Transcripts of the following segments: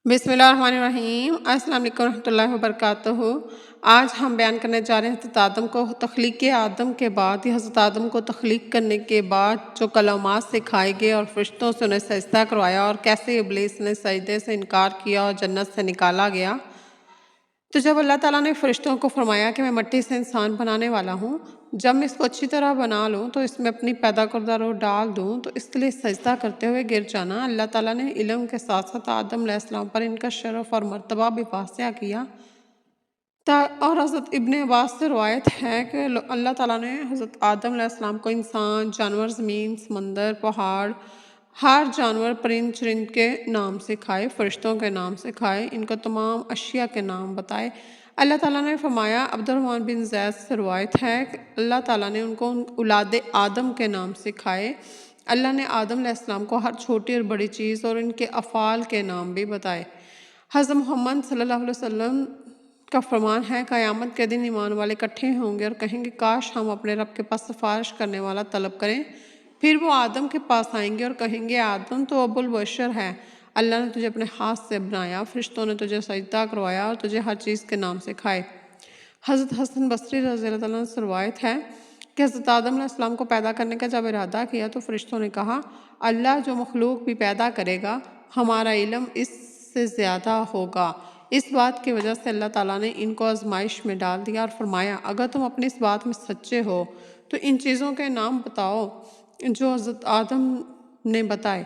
बिस्मिल्लाहिर्रहमानिर्रहीम। अस्सलाम वालेकुम रहमतुल्लाहि व बरकातुहू। आज हम बयान करने जा रहे हैं हज़रत आदम को। तख्लीक़ आदम के बाद या हज़रत आदम को तख्लीक़ करने के बाद जो कलामात सिखाए गए और फ़रिश्तों से उन्हें सजदा करवाया और कैसे इब्लीस ने सजदे से इनकार किया और जन्नत से निकाला गया। तो जब अल्लाह ताला ने फ़रिश्तों को फरमाया कि मैं मिट्टी से इंसान बनाने वाला हूँ, जब मैं इसको अच्छी तरह बना लूँ तो इसमें अपनी पैदा करदा रूह डाल दूँ, तो इसके लिए सजदा करते हुए गिर जाना। अल्लाह ताला ने इल्म के साथ साथ आदम अलैहिस्सलाम पर इनका शरफ़ और मर्तबा भी वासिया किया। और हज़रत इब्न अब्बास से रवायत है कि अल्लाह ताला ने हज़रत आदम अलैहिस्सलाम को इंसान, जानवर, ज़मीन, समंदर, पहाड़, हर जानवर, परिंद चरिंद के नाम सिखाए, फ़रिश्तों के नाम सिखाए, इनको तमाम अशिया के नाम बताए। अल्लाह ताला ने फरमाया, अब्दुर्रहमान बिन ज़ैद से रवायत है कि अल्लाह ताला ने उनको औलाद आदम के नाम सिखाए। अल्लाह ने आदम अलैहिस्सलाम को हर छोटी और बड़ी चीज़ और इनके अफ़ाल के नाम भी बताए। हज़रत मोहम्मद सल्लल्लाहु अलैहि वसल्लम का फरमान है, क़यामत के दिन ईमान वाले इकट्ठे होंगे और कहेंगे काश हम अपने रब के पास सिफारिश करने वाला तलब करें। फिर वो आदम के पास आएंगे और कहेंगे आदम तो अबुल बशर है, अल्लाह ने तुझे अपने हाथ से बनाया, फरिश्तों ने तुझे सजदा करवाया और तुझे हर चीज़ के नाम सिखाए। हज़रत हसन बसरी रज़ियल्लाहु अन्हु से रवायत है कि हज़रत आदम अलैहिस्सलाम को पैदा करने का जब इरादा किया तो फरिश्तों ने कहा, अल्लाह जो मखलूक भी पैदा करेगा हमारा इल्म इससे ज़्यादा होगा। इस बात की वजह से अल्लाह ताला ने इनको आजमाइश में डाल दिया और फरमाया, अगर तुम अपनी इस बात में सच्चे हो तो इन चीज़ों के नाम बताओ जो हज़रत आदम ने बताए।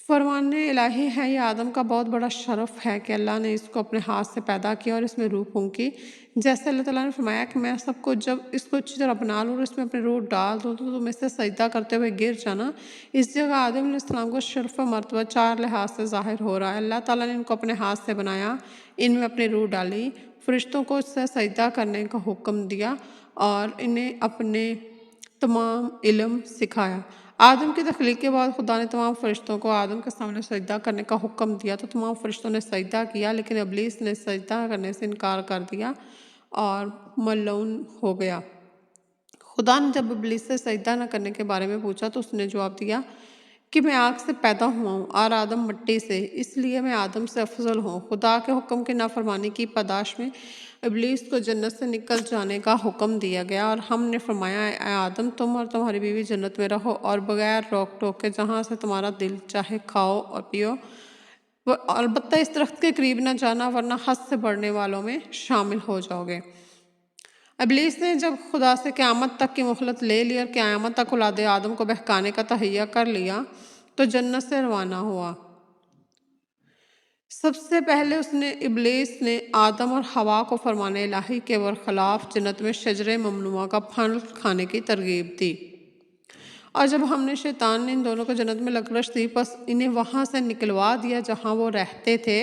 फरमान इलाही है, ये आदम का बहुत बड़ा शरफ़ है कि अल्लाह ने इसको अपने हाथ से पैदा किया और इसमें रूह फूंकी। जैसे अल्लाह ताला ने फरमाया कि मैं सबको जब इसको अच्छी तरह बना लूँ और इसमें अपनी रूह डाल दूँ तो तुम इससे सजदा करते हुए गिर जाना। इस जगह आदम अलैहिस्सलाम को शरफ़ मर्तबा 4 लिहाज से ज़ाहिर हो रहा है। अल्लाह ताला ने इनको अपने हाथ से बनाया, इनमें अपनी रूह डाली, फ़रिश्तों को इससे सजदा करने का हुक्म दिया और इन्हें अपने तमाम इल्म सिखाया। आदम की तख्लीक़ के बाद खुदा ने तमाम फ़रिश्तों को आदम के सामने सजदा करने का हुक्म दिया तो तमाम फ़रिश्तों ने सजदा किया, लेकिन इब्लीस ने सजदा करने से इनकार कर दिया और मलऊन हो गया। खुदा ने जब इब्लीस से सजदा न करने के बारे में पूछा तो उसने जवाब दिया कि मैं आग से पैदा हुआ हूँ और आदम मिट्टी से, इसलिए मैं आदम से अफजल हूँ। खुदा के हुक्म की नाफरमानी की पादाश में इब्लीस को जन्नत से निकल जाने का हुक्म दिया गया और हमने फरमाया, ऐ आदम तुम और तुम्हारी बीवी जन्नत में रहो और बगैर रोक टोक के जहाँ से तुम्हारा दिल चाहे खाओ और पियो, अलबत्ता इस दरख्त के करीब न जाना वरना हद से बढ़ने वालों में शामिल हो जाओगे। इब्लीस ने जब खुदा से क़यामत तक की मोहलत ले ली और क़यामत तक औलाद आदम को बहकाने का तहैया कर लिया तो जन्नत से रवाना हुआ। सबसे पहले इब्लीस ने आदम और हवा को फरमान इलाही के बरखिलाफ जन्नत में शजरे ममनुआ का फल खाने की तरगीब दी और जब हमने शैतान ने इन दोनों को जन्नत में लगरश दी बस इन्हें वहाँ से निकलवा दिया जहाँ वो रहते थे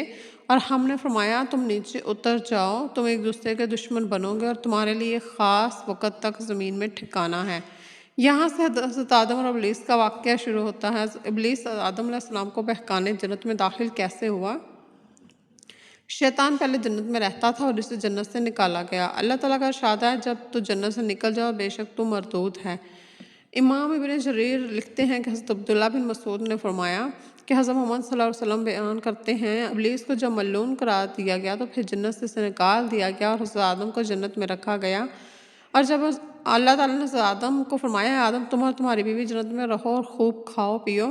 और हमने फरमाया तुम नीचे उतर जाओ, तुम एक दूसरे के दुश्मन बनोगे और तुम्हारे लिए ख़ास वक़्त तक ज़मीन में ठिकाना है। यहाँ से हज़रत आदम और इब्लीस का वाक़या शुरू होता है। इब्लीस आदम अलैहिस्सलाम को बहकाने जन्नत में दाखिल कैसे हुआ? शैतान पहले जन्नत में रहता था और इसे जन्नत से निकाला गया। अल्लाह ताला का इरशाद है, जब तू जन्नत से निकल जाओ बेशक तू मरदूद है। इमाम इब्न जरीर लिखते हैं कि हज़रत अब्दुल्ला बिन मसूद ने फरमाया कि हज़रत मोहम्मद सल्लल्लाहु अलैहि वसल्लम बयान करते हैं, इब्लीस को जब मलून करार दिया गया तो फिर जन्नत से इसे निकाल दिया गया और हज़रत आदम को जन्नत में रखा गया। और जब अल्लाह ताला ने हज़रत आदम को फरमाया, आदम तुम और तुम्हारी बीवी जन्नत में रहो और खूब खाओ पियो,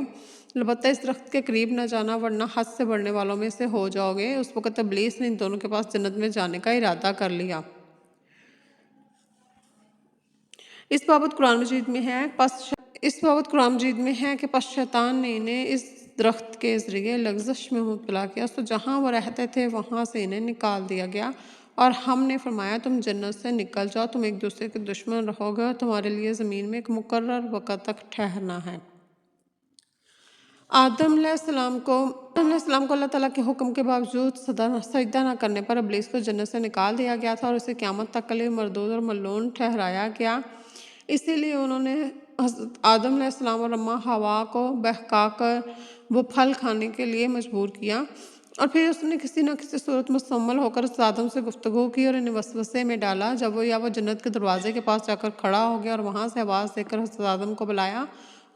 अलबत्ता इस दरख्त के करीब न जाना वरना हद से बढ़ने वालों में से हो जाओगे। उस वक़्त इब्लीस ने इन दोनों के पास जन्नत में जाने का इरादा कर लिया। इस बाबत कुरान मजीद में है कि पस शैतान ने इन्हें इस दरख्त के ज़रिए लग़ज़श में मुब्तला किया तो जहाँ वो रहते थे वहाँ से इन्हें निकाल दिया गया और हमने फरमाया तुम जन्नत से निकल जाओ, तुम एक दूसरे के दुश्मन रहोगे और तुम्हारे लिए ज़मीन में एक मुकर्रर वक़्त तक ठहरना है। आदम अलैहिस्सलाम को अल्लाह ताला के हुक्म के बावजूद सजदा न करने पर इब्लीस को जन्नत से निकाल दिया गया था और उसे क़यामत तक के लिए मरदूद और मलून ठहराया गया। इसीलिए उन्होंने हज़रत आदम अलैहिस्सलाम और अम्मा हवा को बहकाकर वो फल खाने के लिए मजबूर किया और फिर उसने किसी न किसी सूरत मुस्तमल होकर हज़रत आदम से गुफ्तगू की और इन्हें वसवसे में डाला। जब वो जन्नत के दरवाजे के पास जाकर खड़ा हो गया और वहाँ से आवाज़ देकर हज़रत आदम को बुलाया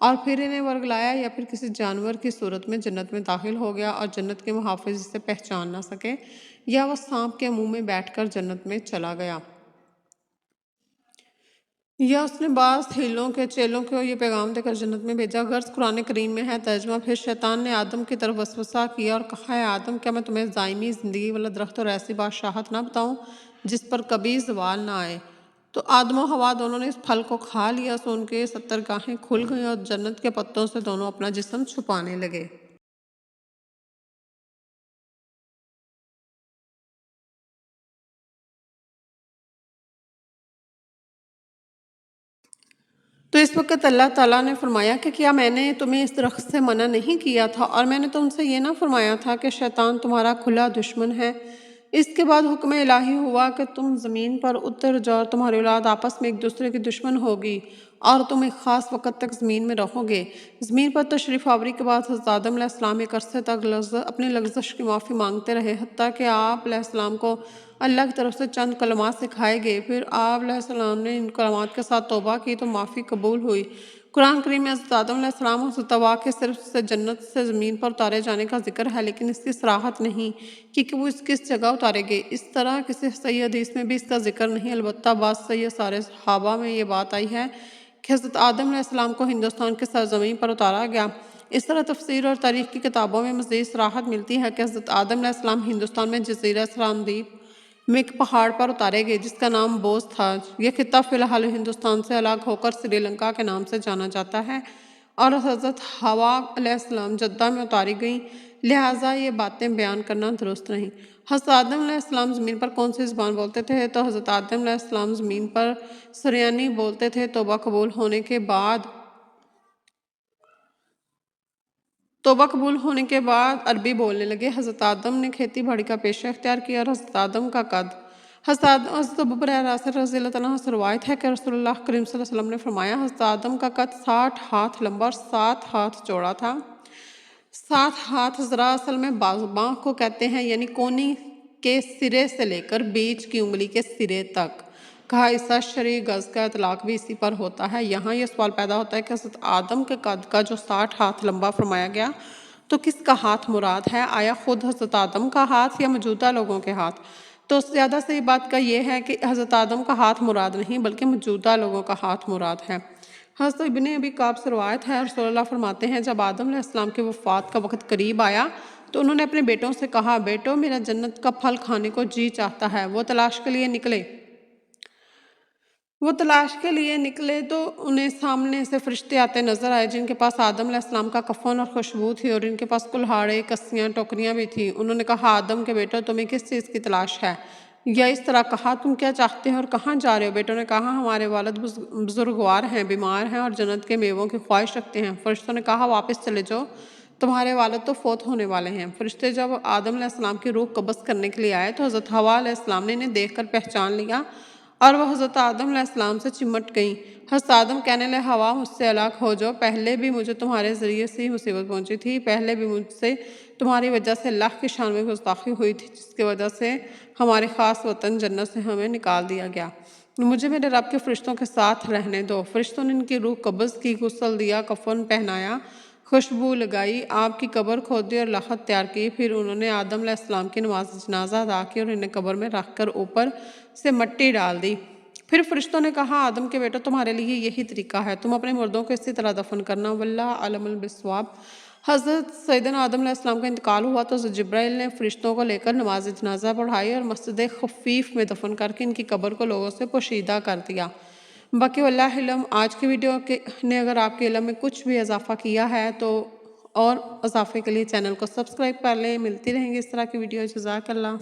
اور پھر انہیں ورگلایا یا پھر کسی جانور کی صورت میں جنت میں داخل ہو گیا اور جنت کے محافظ اسے پہچان نہ سکے، یا وہ سانپ کے منہ میں بیٹھ کر جنت میں چلا گیا، یا اس نے بعض ہیلوں کے چیلوں کو یہ پیغام دے کر جنت میں بھیجا۔ غرض قرآن کریم میں ہے ترجمہ۔ پھر شیطان نے آدم کی طرف وسوسہ کیا اور کہا، اے آدم، کیا میں تمہیں دائمی زندگی والا درخت اور ایسی بادشاہت نہ بتاؤں جس پر کبھی زوال نہ آئے؟ تو آدم و حوا دونوں نے اس پھل کو کھا لیا، سو ان کے 70 گاہیں کھل گئیں اور جنت کے پتوں سے دونوں اپنا جسم چھپانے لگے۔ تو اس وقت اللہ تعالیٰ نے فرمایا کہ کیا میں نے تمہیں اس درخت سے منع نہیں کیا تھا، اور میں نے تم سے یہ نہ فرمایا تھا کہ شیطان تمہارا کھلا دشمن ہے؟ اس کے بعد حکم الہی ہوا کہ تم زمین پر اتر جاؤ، تمہاری اولاد آپس میں ایک دوسرے کی دشمن ہوگی اور تم ایک خاص وقت تک زمین میں رہو گے۔ زمین پر تشریف آوری کے بعد حضرت آدم علیہ السلام ایک عرصے تک اپنی لغزش کی معافی مانگتے رہے، حتیٰ کہ آپ علیہ السلام کو اللہ کی طرف سے چند کلمات سکھائے گئے۔ پھر آپ علیہ السلام نے ان کلمات کے ساتھ توبہ کی تو معافی قبول ہوئی۔ قرآن کریم میں حضرت آدم علیہ السلام اور حضرت حوا کے صرف سے جنت سے زمین پر اتارے جانے کا ذکر ہے، لیکن اس کی صراحت نہیں کہ وہ کس جگہ اتارے گئے۔ اس طرح کسی صحیح حدیث میں بھی اس کا ذکر نہیں، البتہ بعض صحیح سارے صحابہ میں یہ بات آئی ہے کہ حضرت آدم علیہ السلام کو ہندوستان کے سرزمین پر اتارا گیا۔ اس طرح تفسیر اور تاریخ کی کتابوں میں مزید صراحت ملتی ہے کہ حضرت آدم علیہ السلام ہندوستان میں جزیرہ سلامدیپ میں ایک پہاڑ پر اتارے گئے جس کا نام بوز تھا۔ یہ خطہ فی الحال ہندوستان سے الگ ہو کر سری لنکا کے نام سے جانا جاتا ہے، اور حضرت حوا علیہ السلام جدہ میں اتاری گئیں، لہٰذا یہ باتیں بیان کرنا درست نہیں۔ حضرت آدم علیہ السلام زمین پر کون سی زبان بولتے تھے؟ تو حضرت آدم علیہ السلام زمین پر سریانی بولتے تھے۔ توبہ قبول ہونے کے بعد عربی بولنے لگے۔ حضرت آدم نے کھیتی باڑی کا پیشہ اختیار کیا، اور حضرت آدم کا قد حضرت ابو ہریرہ رضی اللہ تعالیٰ عنہ سے روایت ہے کہ رسول اللہ کریم صلی اللہ علیہ وسلم نے فرمایا، حضرت آدم کا قد 60 ہاتھ لمبا اور 7 ہاتھ چوڑا تھا۔ 7 ہاتھ ذرا اصل میں بانہ کو کہتے ہیں، یعنی کونی کے سرے سے لے کر بیچ کی انگلی کے سرے تک۔ کہا عیسیٰ شرعی گز کا اطلاق بھی اسی پر ہوتا ہے۔ یہاں یہ سوال پیدا ہوتا ہے کہ حضرت آدم کے قد کا جو 60 ہاتھ لمبا فرمایا گیا تو کس کا ہاتھ مراد ہے؟ آیا خود حضرت آدم کا ہاتھ یا موجودہ لوگوں کے ہاتھ؟ تو زیادہ صحیح بات کا یہ ہے کہ حضرت آدم کا ہاتھ مراد نہیں بلکہ موجودہ لوگوں کا ہاتھ مراد ہے۔ حضرت ابن ابی کعب سے روایت ہے، رسول اللہ فرماتے ہیں، جب آدم علیہ السلام کی وفات کا وقت قریب آیا تو انہوں نے اپنے بیٹوں سے کہا، بیٹو میرا جنت کا پھل کھانے کو جی چاہتا ہے۔ وہ تلاش کے لیے نکلے تو انہیں سامنے سے فرشتے آتے نظر آئے جن کے پاس آدم علیہ السلام کا کفن اور خوشبو تھی، اور ان کے پاس کلہاڑے، کسیاں، ٹوکریاں بھی تھیں۔ انہوں نے کہا، آدم کے بیٹو تمہیں کس چیز کی تلاش ہے؟ یا اس طرح کہا، تم کیا چاہتے ہو اور کہاں جا رہے ہو؟ بیٹوں نے کہا، ہمارے والد بزرگوار ہیں، بیمار ہیں اور جنت کے میووں کی خواہش رکھتے ہیں۔ فرشتوں نے کہا، واپس چلے جاؤ، تمہارے والد تو فوت ہونے والے ہیں۔ فرشتے جب آدم علیہ السلام کی روح قبض کرنے کے لیے آئے تو حضرت حوا علیہ السلام نے انہیں دیکھ کر پہچان لیا اور وہ حضرت آدم علیہ السلام سے چمٹ گئیں۔ حضرت آدم کہنے لگے، حوا مجھ سے الگ ہو جاؤ، پہلے بھی مجھے تمہارے ذریعے سے ہی مصیبت پہنچی تھی، پہلے بھی مجھ سے تمہاری وجہ سے اللہ کی شان میں گستاخی ہوئی تھی، جس کی وجہ سے ہمارے خاص وطن جنت سے ہمیں نکال دیا گیا۔ مجھے میرے رب کے فرشتوں کے ساتھ رہنے دو۔ فرشتوں نے ان کی روح قبض کی، غسل دیا، کفن پہنایا، خوشبو لگائی، آپ کی قبر کھودی اور لحد تیار کی۔ پھر انہوں نے آدم علیہ السلام کی نماز جنازہ ادا کی اور انہیں قبر میں رکھ کر اوپر سے مٹی ڈال دی۔ پھر فرشتوں نے کہا، آدم کے بیٹو تمہارے لیے یہی طریقہ ہے، تم اپنے مردوں کو اسی طرح دفن کرنا، واللہ اعلم بالصواب۔ حضرت سیدنا آدم علیہ السلام کا انتقال ہوا تو حضرت جبرائیل نے فرشتوں کو لے کر نماز جنازہ پڑھائی اور مسجد خفیف میں دفن کر کے ان کی قبر کو لوگوں سے پوشیدہ کر دیا۔ باقی واللہ علم۔ آج کی ویڈیو نے اگر آپ کے علم میں کچھ بھی اضافہ کیا ہے تو اور اضافے کے لیے چینل کو سبسکرائب کر لیں۔ ملتی رہیں گی اس طرح کی ویڈیو۔ جزاک اللہ۔